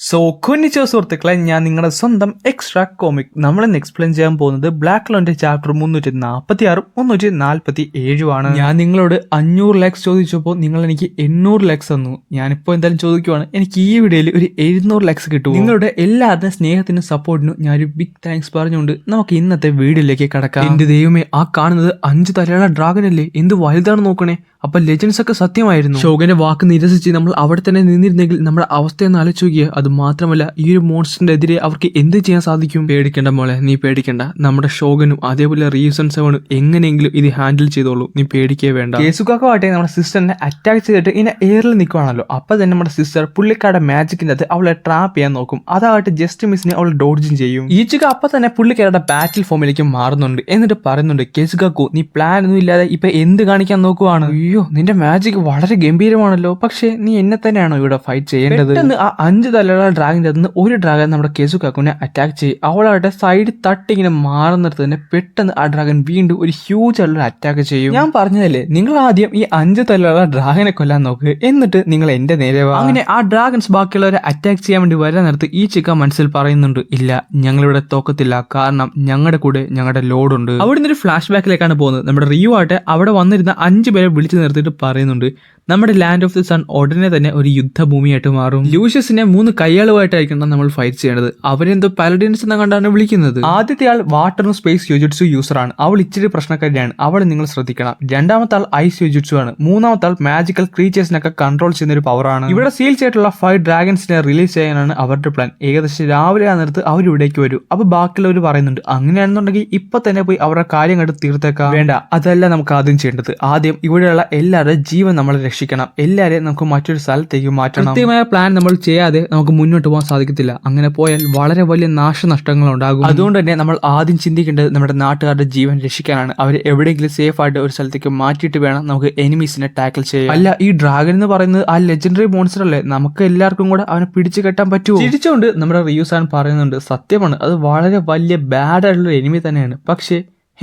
So കുഞ്ഞിച്ചോ സുഹൃത്തുക്കളെ, ഞാൻ നിങ്ങളുടെ സ്വന്തം എക്സ്ട്രാ കോമിക് നമ്മളിന്ന് എക്സ്പ്ലെയിൻ ചെയ്യാൻ പോകുന്നത് ബ്ലാക്ക് ലോന്റെ ചാപ്റ്റർ 346 347 ഞാൻ നിങ്ങളോട് 500 ലാക്സ് ചോദിച്ചപ്പോൾ നിങ്ങൾ എനിക്ക് 800 ലാക്സ് തന്നു. ഞാനിപ്പോൾ എന്തായാലും ചോദിക്കുവാണ്, എനിക്ക് ഈ വീഡിയോയിൽ ഒരു 700 ലാക്സ് കിട്ടും. നിങ്ങളുടെ എല്ലാവരുടെയും സ്നേഹത്തിനും സപ്പോർട്ടിനും ഞാനൊരു ബിഗ് താങ്ക്സ് പറഞ്ഞുകൊണ്ട് നമുക്ക് ഇന്നത്തെ വീഡിയോയിലേക്ക് കടക്കാം. എന്റെ ദൈവമേ, ആ കാണുന്നത് 5 തലയുള്ള ഡ്രാഗൺ അല്ലേ? എന്ത് വലുതാണ് നോക്കണേ. അപ്പൊ ലെജൻഡ്സ് ഒക്കെ സത്യമായിരുന്നു. ഷോഗന്റെ വാക്ക് നിരസിച്ച് നമ്മൾ അവിടെ തന്നെ നിന്നിരുന്നെങ്കിൽ നമ്മുടെ അവസ്ഥയെന്ന് ആലോചിക്കുക. അത് മാത്രമല്ല, ഈ ഒരു മോൺസ്റ്ററിന്റെ എതിരെ അവർക്ക് എന്ത് ചെയ്യാൻ സാധിക്കും? പേടിക്കണ്ട മോളെ, നീ പേടിക്കണ്ട. നമ്മുടെ ഷോഗനും അതേപോലെ റീസൺ 7 എങ്ങനെയെങ്കിലും ഇത് ഹാൻഡിൽ ചെയ്തോളൂ, നീ പേടിക്കേ വേണ്ട. കേസുകാക്കോട്ടെ നമ്മുടെ സിസ്റ്ററിനെ അറ്റാക്ക് ചെയ്തിട്ട് ഇങ്ങനെ എയറിൽ നിൽക്കുവാണല്ലോ. അപ്പൊ തന്നെ നമ്മുടെ സിസ്റ്റർ പുള്ളിക്കാരുടെ മാജിക്കിന്റെ അത് അവളെ ട്രാപ്പ് ചെയ്യാൻ നോക്കും. അതാകട്ടെ ജസ്റ്റ് മിസ്സിനെ അവൾ ഡോഡ്ജിങ് ചെയ്യും. ഈച്ചുക അപ്പൊ തന്നെ പുള്ളിക്കാരുടെ ബാറ്റിൽ ഫോമിലേക്ക് മാറുന്നുണ്ട്. എന്നിട്ട് പറയുന്നുണ്ട്, കേസുകാക്കു നീ പ്ലാൻ ഒന്നും ഇല്ലാതെ ഇപ്പൊ എന്ത് കാണിക്കാൻ നോക്കുവാണ്? അയ്യോ, നിന്റെ മാജിക് വളരെ ഗംഭീരമാണല്ലോ, പക്ഷെ നീ എന്നെ തന്നെയാണോ ഇവിടെ ഫൈറ്റ് ചെയ്യേണ്ടത്? ആ 5 തലയുള്ള ഡ്രാഗന്റെ അതിന് ഒരു ഡ്രാഗൻ നമ്മുടെ കേസുകാക്കുനെ അറ്റാക്ക് ചെയ്യും. അവളവിടെ സൈഡ് തട്ടി ഇങ്ങനെ മാറുന്നിടത്ത് തന്നെ പെട്ടെന്ന് ആ ഡ്രാഗൻ വീണ്ടും ഒരു ഹ്യൂജ് ആയിട്ടുള്ള അറ്റാക്ക് ചെയ്യും. ഞാൻ പറഞ്ഞതല്ലേ, നിങ്ങൾ ആദ്യം ഈ 5 തലയുള്ള ഡ്രാഗനെ കൊല്ലാൻ നോക്ക്, എന്നിട്ട് നിങ്ങൾ എന്റെ നേരെ വാ. അങ്ങനെ ആ ഡ്രാഗൻസ് ബാക്കിയുള്ളവരെ അറ്റാക്ക് ചെയ്യാൻ വേണ്ടി വരാൻ നേരത്ത് ഈ ചിക്ക മനസ്സിൽ പറയുന്നുണ്ട്, ഇല്ല, ഞങ്ങളിവിടെ തോക്കത്തില്ല, കാരണം ഞങ്ങളുടെ കൂടെ ഞങ്ങളുടെ ലോഡ് ഉണ്ട്. അവിടുന്ന് ഒരു ഫ്ലാഷ് ബാക്കിലേക്കാണ് പോകുന്നത്. നമ്മുടെ റിയു ആട്ടെ അവിടെ വന്നിരുന്ന 5 പേരെ വിളിച്ചു നിർത്തിയിട്ട് പറയുന്നുണ്ട്, നമ്മുടെ ലാൻഡ് ഓഫ് ദി സൺ ഉടനെ തന്നെ ഒരു യുദ്ധഭൂമിയായിട്ട് മാറും. ലൂഷ്യസിനെ 3 കയ്യാളുമായിട്ടായിരിക്കണം നമ്മൾ ഫൈറ്റ് ചെയ്യേണ്ടത്. അവരെന്തോ പാലഡിൻസ് എന്ന കണ്ടാണ് വിളിക്കുന്നത്. ആദ്യത്തെ ആൾ വാട്ടറും സ്പേസ് യൂജിറ്റ്സു യൂസറാണ്. അവൾ ഇച്ചിരി പ്രശ്നക്കാരിയാണ്, അവളെ നിങ്ങൾ ശ്രദ്ധിക്കണം. രണ്ടാമത്തെ ആൾ ഐസ് യൂജിറ്റ്സു ആണ്. മൂന്നാമത്തെ ആൾ മാജിക്കൽ ക്രീച്ചേഴ്സിനൊക്കെ കൺട്രോൾ ചെയ്യുന്ന ഒരു പവറാണ്. ഇവിടെ സീൽ ചെയ്തിട്ടുള്ള 5 ഡ്രാഗൻസിനെ റിലീസ് ചെയ്യാനാണ് അവരുടെ പ്ലാൻ. ഏകദേശം രാവിലെ ആ നേരത്ത് അവർ ഇവിടേക്ക് വരും. അപ്പൊ ബാക്കിയുള്ളവർ പറയുന്നുണ്ട്, അങ്ങനെയാണെന്നുണ്ടെങ്കിൽ ഇപ്പൊ തന്നെ പോയി അവരുടെ കാര്യം കണ്ട് തീർത്തേക്കാം. വേണ്ട, അതല്ല നമുക്ക് ആദ്യം ചെയ്യേണ്ടത്. ആദ്യം ഇവിടെയുള്ള എല്ലാവരുടെ ജീവൻ നമ്മൾ രക്ഷിക്കണം. എല്ലാവരെയും നമുക്ക് മറ്റൊരു സ്ഥലത്തേക്ക് മാറ്റണം. കൃത്യമായ പ്ലാൻ നമ്മൾ ചെയ്യാതെ നമുക്ക് മുന്നോട്ട് പോകാൻ സാധിക്കത്തില്ല. അങ്ങനെ പോയാൽ വളരെ വലിയ നാശനഷ്ടങ്ങൾ ഉണ്ടാകും. അതുകൊണ്ട് തന്നെ നമ്മൾ ആദ്യം ചിന്തിക്കേണ്ടത് നമ്മുടെ നാട്ടുകാരുടെ ജീവൻ രക്ഷിക്കാനാണ്. അവരെ എവിടെയെങ്കിലും സേഫ് ആയിട്ട് ഒരു സ്ഥലത്തേക്ക് മാറ്റിയിട്ട് വേണം നമുക്ക് എനിമീസിനെ ടാക്കിൾ ചെയ്യാൻ. അല്ല, ഈ ഡ്രാഗൺ എന്ന് പറയുന്നത് ആ ലെജൻഡറി മോൺസ്റ്റർ അല്ലേ? നമുക്ക് എല്ലാവർക്കും കൂടെ അവനെ പിടിച്ചു കെട്ടാൻ പറ്റുമോ? ചിരിച്ചുകൊണ്ട് നമ്മുടെ റിയൂസാൻ പറയുന്നുണ്ട്, സത്യമാണ്, അത് വളരെ വലിയ ബാഡ് ആയിട്ടുള്ള എനിമി തന്നെയാണ്. പക്ഷേ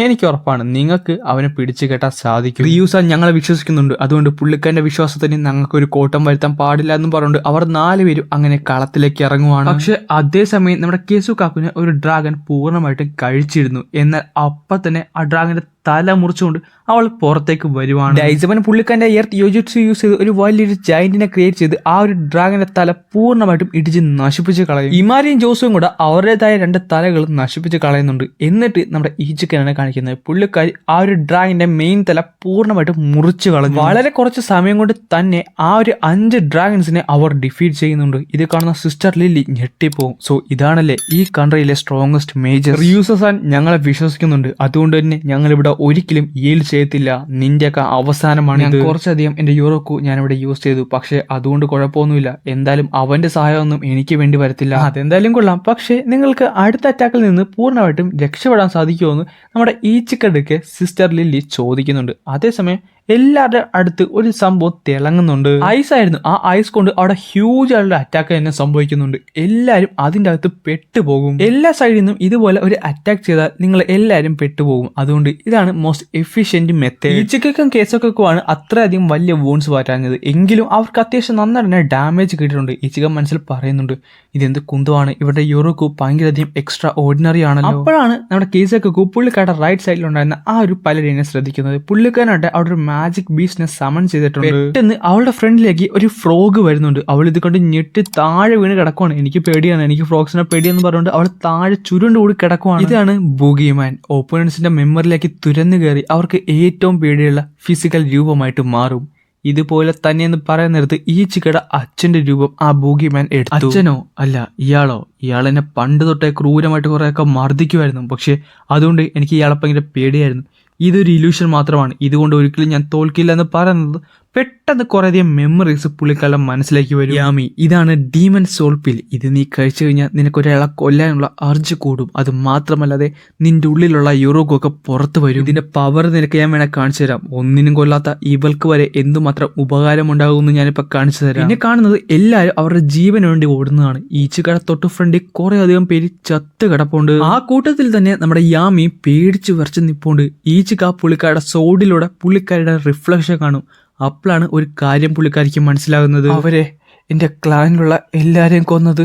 എനിക്ക് ഉറപ്പാണ് നിങ്ങൾക്ക് അവനെ പിടിച്ചു കെട്ടാൻ സാധിക്കും. റിയൂസാൻ ഞങ്ങളെ വിശ്വസിക്കുന്നുണ്ട്. അതുകൊണ്ട് പുള്ളിക്കാരന്റെ വിശ്വാസത്തിന് ഞങ്ങൾക്ക് ഒരു കോട്ടം വരുത്താൻ പാടില്ല എന്നും പറഞ്ഞുകൊണ്ട് അവർ 4 പേരും അങ്ങനെ കളത്തിലേക്ക് ഇറങ്ങുവാണ്. പക്ഷെ അതേസമയം നമ്മുടെ കേസുകാക്കുനെ ഒരു ഡ്രാഗൺ പൂർണ്ണമായിട്ടും കഴിച്ചിരുന്നു. എന്നാൽ അപ്പൊ തന്നെ ആ ഡ്രാഗന്റെ തല മുറിച്ചുകൊണ്ട് അവൾ പുറത്തേക്ക് വരുവാണ്. ഡൈസമൻ പുള്ളിക്കാരന്റെ എർത്ത് യൂജിറ്റ്സു യൂസ് ചെയ്ത് ഒരു വലിയൊരു ജയന്റിനെ ക്രിയേറ്റ് ചെയ്ത് ആ ഒരു ഡ്രാഗന്റെ തല പൂർണ്ണമായിട്ടും ഇടിച്ച് നശിപ്പിച്ച് കളയും. ഇമാരിയും ജോസും കൂടെ അവരുടേതായ 2 തലകളും നശിപ്പിച്ച് കളയുന്നുണ്ട്. എന്നിട്ട് നമ്മുടെ ഈച്ചക്കാണ് കാണിക്കുന്നത്, പുള്ളിക്കാരി ആ ഒരു ഡ്രാഗന്റെ മെയിൻ തല പൂർണ്ണമായിട്ടും മുറിച്ചു കളഞ്ഞു. വളരെ കുറച്ച് സമയം കൊണ്ട് തന്നെ ആ ഒരു 5 ഡ്രാഗൻസിനെ അവർ ഡിഫീറ്റ് ചെയ്യുന്നുണ്ട്. ഇത് കാണുന്ന സിസ്റ്റർ ലില്ലി ഞെട്ടിപ്പോവും. സോ ഇതാണല്ലേ ഈ കൺട്രിയിലെ സ്ട്രോങ്സ്റ്റ് മേജർ. റിയൂസാൻ ഞങ്ങളെ വിശ്വസിക്കുന്നുണ്ട്. അതുകൊണ്ട് തന്നെ ഞങ്ങൾ ഇവിടെ ഒരിക്കലും ഈൽഡ് ചെയ്യത്തില്ല. നിന്റെയൊക്കെ അവസാനമാണ്. ഞാൻ കുറച്ചധികം എന്റെ യൂറോക്കു ഞാനിവിടെ യൂസ് ചെയ്തു, പക്ഷെ അതുകൊണ്ട് കുഴപ്പമൊന്നുമില്ല. എന്തായാലും അവന്റെ സഹായമൊന്നും എനിക്ക് വേണ്ടി വരത്തില്ല. അതെന്തായാലും കൊള്ളാം. പക്ഷെ നിങ്ങൾക്ക് അടുത്ത അറ്റാക്കിൽ നിന്ന് പൂർണ്ണമായിട്ടും രക്ഷപ്പെടാൻ സാധിക്കുമെന്ന് നമ്മുടെ ഈച്ചിക്കടുക്ക് സിസ്റ്റർ ലില്ലി ചോദിക്കുന്നുണ്ട്. അതേസമയം എല്ലാവരുടെ അടുത്ത് ഒരു സംഭവം തിളങ്ങുന്നുണ്ട്. ഐസ് ആയിരുന്നു. ആ ഐസ് കൊണ്ട് അവിടെ ഹ്യൂജ് ആയിട്ടുള്ള അറ്റാക്ക് തന്നെ സംഭവിക്കുന്നുണ്ട്. എല്ലാവരും അതിൻ്റെ അകത്ത് പെട്ടുപോകും. എല്ലാ സൈഡിൽ നിന്നും ഇതുപോലെ ഒരു അറ്റാക്ക് ചെയ്താൽ നിങ്ങൾ എല്ലാവരും പെട്ടുപോകും. അതുകൊണ്ട് ഇതാണ് മോസ്റ്റ് എഫിഷ്യന്റ് മെത്തേഡ്. ഈച്ചക്കും കേസൊക്കെയാണ് അത്രയധികം വലിയ വൂൺസ് പറ്റാഞ്ഞത്. എങ്കിലും അവർക്ക് അത്യാവശ്യം നന്നായി തന്നെ ഡാമേജ് കിട്ടിയിട്ടുണ്ട്. ഈച്ചക്ക മനസ്സിൽ പറയുന്നുണ്ട്, ഇതെന്ത് കുന്തമാണ്, ഇവിടെ യൂറോക്കു ഭയങ്കരധികം എക്സ്ട്രാ ഓർഡിനറി ആണല്ലോ. അപ്പോഴാണ് നമ്മുടെ കേസൊക്കെ പുള്ളിക്കാരുടെ റൈറ്റ് സൈഡിലുണ്ടായിരുന്ന ആ ഒരു പലരെയും ശ്രദ്ധിക്കുന്നത്. പുള്ളിക്കാരനായിട്ട് അവിടെ ഒരു മാജിക് ബീസ്റ്റിനെ സമൺ ചെയ്തിട്ടുണ്ട്. പെട്ടെന്ന് അവളുടെ ഫ്രണ്ടിലേക്ക് ഒരു ഫ്രോഗ് വരുന്നുണ്ട്. അവൾ ഇത് കൊണ്ട് ഞെട്ടി താഴെ വീണ് കിടക്കുവാണ്. എനിക്ക് പേടിയാണ്, എനിക്ക് ഫ്രോഗ്സിനെ പേടിയെന്ന് പറഞ്ഞുകൊണ്ട് അവൾ താഴെ ചുരുണ്ട് കൂടി കിടക്കുവാണ്. ഇതാണ് ബൂഗിമാൻ. ഓപ്പോണൻസിന്റെ മെമ്മറിയിലേക്ക് തുരന്നു കയറി അവർക്ക് ഏറ്റവും പേടിയുള്ള ഫിസിക്കൽ രൂപമായിട്ട് മാറും. ഇതുപോലെ തന്നെയെന്ന് പറയാൻ നേരത്ത് ഈ ചിക്കയുടെ അച്ഛന്റെ രൂപം ആ ബൂഗിമാൻ എടുത്തു. അച്ഛനോ? അല്ല, ഇയാളോ? ഇയാളെന്നെ പണ്ട് തൊട്ടേ ക്രൂരമായിട്ട് കുറെയൊക്കെ മർദ്ദിക്കുമായിരുന്നു. പക്ഷെ അതുകൊണ്ട് എനിക്ക് ഇയാളെ ഭയങ്കര പേടിയായിരുന്നു. ഇതൊരു ഇല്യൂഷൻ മാത്രമാണ്, ഇതുകൊണ്ട് ഒരിക്കലും ഞാൻ തോൽക്കില്ല എന്ന് പറയുന്നത് പെട്ടെന്ന് കുറേയധികം മെമ്മറീസ് പുള്ളിക്കാരുടെ മനസ്സിലേക്ക് വരും. യാമി, ഇതാണ് ഡീമൻ സോൾ പിൽ. ഇത് നീ കഴിച്ചു കഴിഞ്ഞാൽ നിനക്കൊരാളെ കൊല്ലാനുള്ള അർജ് കൂടും. അത് മാത്രമല്ലാതെ നിന്റെ ഉള്ളിലുള്ള യൂറോക്കൊക്കെ പുറത്തു വരും. ഇതിന്റെ പവർ നിനക്ക് ഞാൻ വേണേ കാണിച്ചു തരാം. ഒന്നിനും കൊല്ലാത്ത ഇവൾക്ക് വരെ എന്തുമാത്രം ഉപകാരം ഉണ്ടാകുമെന്ന് ഞാനിപ്പോ കാണിച്ചു തരാം. പിന്നെ കാണുന്നത് എല്ലാവരും അവരുടെ ജീവന് വേണ്ടി ഓടുന്നതാണ്. ഈച്ചക്കട തൊട്ട് ഫ്രണ്ടിൽ കുറെ അധികം പേര് ചത്ത് കിടപ്പുണ്ട്. ആ കൂട്ടത്തിൽ തന്നെ നമ്മുടെ യാമി പേടിച്ചു വിറച്ച് നിപ്പുണ്ട്. ഈച്ചക്ക പുള്ളിക്കാരുടെ സോഡിലൂടെ പുള്ളിക്കാരുടെ റിഫ്ലക്ഷൻ കാണും. അപ്പോഴാണ് ഒരു കാര്യം പുള്ളിക്കാരിക്ക് മനസ്സിലാകുന്നത്, അവരെ എന്റെ ക്ലാനിലുള്ള എല്ലാരെയും കൊന്നത്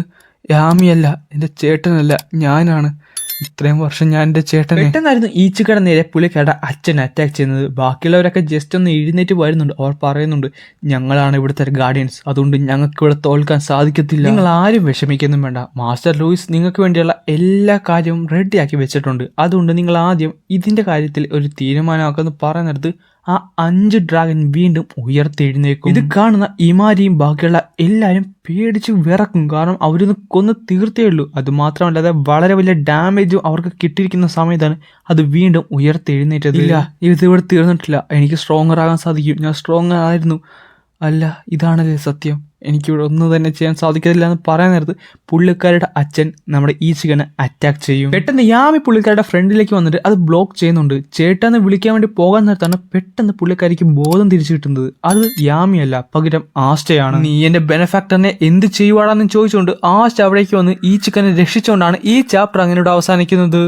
യാമിയല്ല, എന്റെ ചേട്ടനല്ല, ഞാനാണ്. ഇത്രയും വർഷം ഞാൻ എന്റെ ചേട്ടൻ. പെട്ടെന്നായിരുന്നു ഈച്ചക്കട നേരെ പുള്ളിക്കാരുടെ അച്ഛൻ അറ്റാക്ക് ചെയ്യുന്നത്. ബാക്കിയുള്ളവരൊക്കെ ജസ്റ്റ് ഒന്ന് എഴുന്നേറ്റ് വരുന്നുണ്ട്. അവർ പറയുന്നുണ്ട്, ഞങ്ങളാണ് ഇവിടുത്തെ ഗാർഡിയൻസ്, അതുകൊണ്ട് ഞങ്ങൾക്ക് ഇവിടെ തോൽക്കാൻ സാധിക്കത്തില്ല. നിങ്ങൾ ആരും വിഷമിക്കൊന്നും വേണ്ട. മാസ്റ്റർ ലൂയിസ് നിങ്ങൾക്ക് വേണ്ടിയുള്ള എല്ലാ കാര്യവും റെഡിയാക്കി വെച്ചിട്ടുണ്ട്. അതുകൊണ്ട് നിങ്ങൾ ആദ്യം ഇതിന്റെ കാര്യത്തിൽ ഒരു തീരുമാനമാക്കുമെന്ന് പറയുന്നിടത്ത് ആ 5 ഡ്രാഗൺ വീണ്ടും ഉയർത്തെഴുന്നേക്കും. ഇത് കാണുന്ന ഇമാരിയും ബാക്കിയുള്ള എല്ലാവരും പേടിച്ച് വിറക്കും. കാരണം അവരൊന്ന് കൊന്ന് തീർത്തേ ഉള്ളൂ. അത് മാത്രമല്ലാതെ വളരെ വലിയ ഡാമേജും അവർക്ക് കിട്ടിയിരിക്കുന്ന സമയത്താണ് അത് വീണ്ടും ഉയർത്തെഴുന്നേറ്റത്. ഇല്ല, ഇതിവിടെ തീർന്നിട്ടില്ല, എനിക്ക് സ്ട്രോങ്ങർ ആകാൻ സാധിക്കും, ഞാൻ സ്ട്രോങ്ങർ ആയിരുന്നു. അല്ല, ഇതാണല്ലേ സത്യം, എനിക്കിവിടെ ഒന്നും തന്നെ ചെയ്യാൻ സാധിക്കത്തില്ല എന്ന് പറയാൻ നേരത്ത് പുള്ളിക്കാരുടെ അച്ഛൻ നമ്മുടെ ഈച്ചികനെ അറ്റാക്ക് ചെയ്യും. പെട്ടെന്ന് യാമി പുള്ളിക്കാരുടെ ഫ്രണ്ടിലേക്ക് വന്നിട്ട് അത് ബ്ലോക്ക് ചെയ്യുന്നുണ്ട്. ചേട്ടാന്ന് വിളിക്കാൻ വേണ്ടി പോകാൻ നേരത്താണ് പെട്ടെന്ന് പുള്ളിക്കാരിക്ക് ബോധം തിരിച്ചു കിട്ടുന്നത്. അത് യാമിയല്ല, പകരം ആസ്റ്റയാണ്. നീ എന്റെ ബെനഫാക്ടറിനെ എന്ത് ചെയ്യുവാടാന്ന് ചോദിച്ചുകൊണ്ട് ആസ്റ്റ അവിടേക്ക് വന്ന് ഈച്ചിക്കനെ രക്ഷിച്ചുകൊണ്ടാണ് ഈ ചാപ്റ്റർ അങ്ങനെ അവസാനിക്കുന്നത്.